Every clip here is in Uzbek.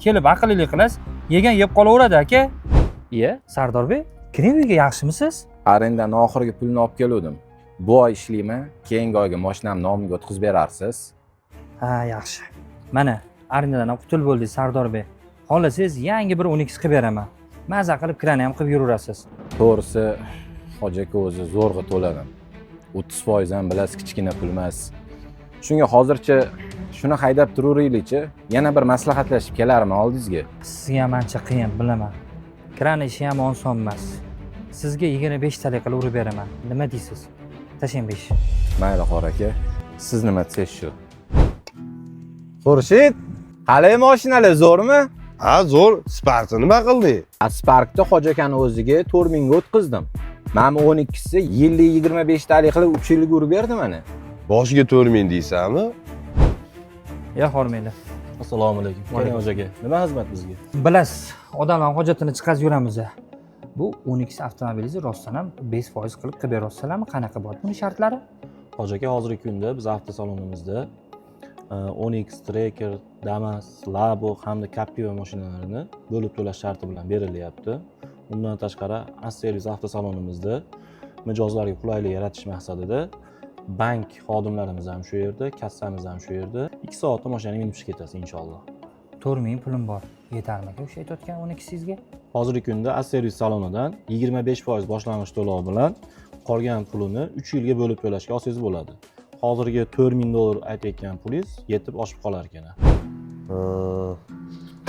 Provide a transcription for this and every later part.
kelib aqllilik qilasiz, yegan yeb qolaveradi aka. Iye, Sardorbek, kiring uyga, yaxshimisiz? Arendani oxirgi pulni olib keldim. Bu oy ishlayman, keyingi oyga mashinamni nomimga o'tkazib berarsiz. Ha, yaxshi. Mana, arendadan qutulib bo'ldik Sardorbek. Xohlasangiz yangi bir 12 qilib beraman. Maza qilib kirani ham qilib yuraverasiz. To'g'risi, Hoji aka o'zi zo'rg'a to'ladim. 30% ham bilasiz, kichkina pul emas. Shunga hozircha shuni haydab turaveraylikchi. Yana bir maslahatlashib kelarman oldingizga. Sizga ham ancha qiyin, bilaman. Kirani ishi ham oson emas. Sizga 25 talik qilib urib beraman. Nima deysiz? Tashing 5. Mayli qor aka. Siz nima desiz shu. Xurshid, qalay mashinalar zo'rmi? Ha, zo'r. Sparkni nima qildi? Sparkda Hoji akani o'ziga 4000 ga o'tkazdim. Men 12si yillik 25 talik qilib 3 yilga urib berdim mana. Boshiga 4000 deysanmi? Ya hormaylar. Assalomu alaykum. Keling Hoji aka. Nima xizmat bizga? Bilasiz, odamlar hojatini chiqarib yuramiz. Bu 12 avtomobilingizni rostdan ham 5% qilib beryapsizlarmi? Qanaqa bo'ladi buning shartlari? Hoji aka, hozirgi kunda biz avtosalonimizda Onyx, Tracker, Damas, Labo hamda Captiva mashinalarini bo'lib to'lash sharti bilan berilyapti. Undan tashqari, As-Servis avtosalonimizda mijozlarga qulaylik yaratish maqsadida bank xodimlarimiz ham shu yerda, kassamiz ham shu yerda. 2 soatda mashinani minib chiqib ketasiz inshaalloh. 4000 pulim bor. Yetarmi o'sha aytayotgan 12sizga? Hozirgi kunda As-Servis salonidan 25% boshlang'ich to'lov bilan qolgan pulini 3 yilga bo'lib to'lashga olsangiz bo'ladi. Hozirgi $4000 aytayotgan pulingiz yetib oshib qolar ekan.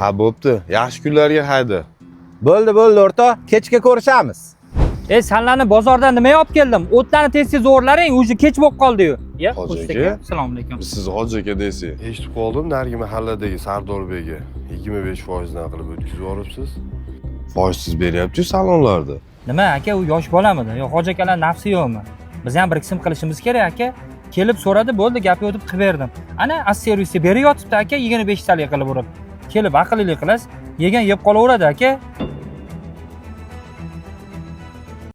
Ha, bo'pti. Yaxshi kunlarga haydi. Bo'ldi, o'rtoq. Kechga ko'rishamiz. Sanlarni bozordan nima olib keldim? O'tlarni tez-tez o'g'irlaring, o'zi kech bo'lib qoldi-yu. Ya, Hoji Xo'sh aka. Assalomu alaykum. Siz Hoji aka deysiz. Eshitib qoldim, narigi mahalladagi Sardorbekga 25% dan qilib o'tkazib yuboribsiz. Foizsiz beryapti salonlarda. Nima aka, u yosh bolamidi? Yo, Hoji akalar nafsi yo'qmi? Biz ham bir qism qilishimiz kerak aka. Kelib so'radi, bo'ldi, gapni o'tib qilib berdim. Ana As-Servisga berib yotibdi aka, 25 talik qilib urib. Kelib aqllilik qilasiz, yegan yeb qolaveradi aka.